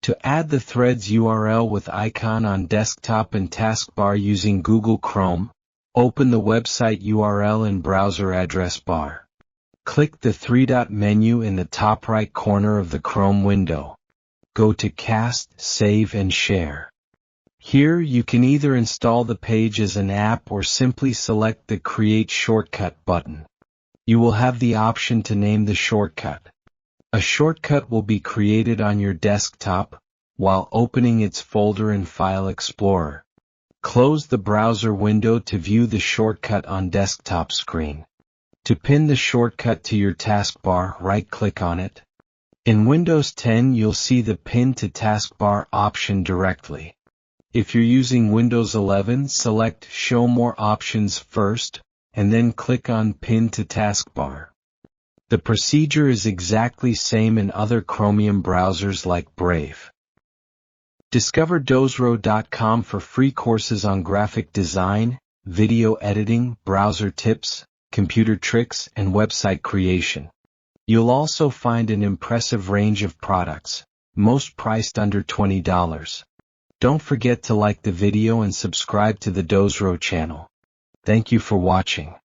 To add the Threads URL with icon on desktop and taskbar using Google Chrome, open the website URL in browser address bar. Click the three-dot menu in the top right corner of the Chrome window. Go to Cast, Save and Share. Here you can either install the page as an app or simply select the Create Shortcut button. You will have the option to name the shortcut. A shortcut will be created on your desktop while opening its folder in File Explorer. Close the browser window to view the shortcut on desktop screen. To pin the shortcut to your taskbar, right-click on it. In Windows 10, you'll see the Pin to Taskbar option directly. If you're using Windows 11, select Show More Options first, and then click on Pin to Taskbar. The procedure is exactly same in other Chromium browsers like Brave. Discover dozro.com for free courses on graphic design, video editing, browser tips, computer tricks, and website creation. You'll also find an impressive range of products, most priced under $20. Don't forget to like the video and subscribe to the Dozro channel. Thank you for watching.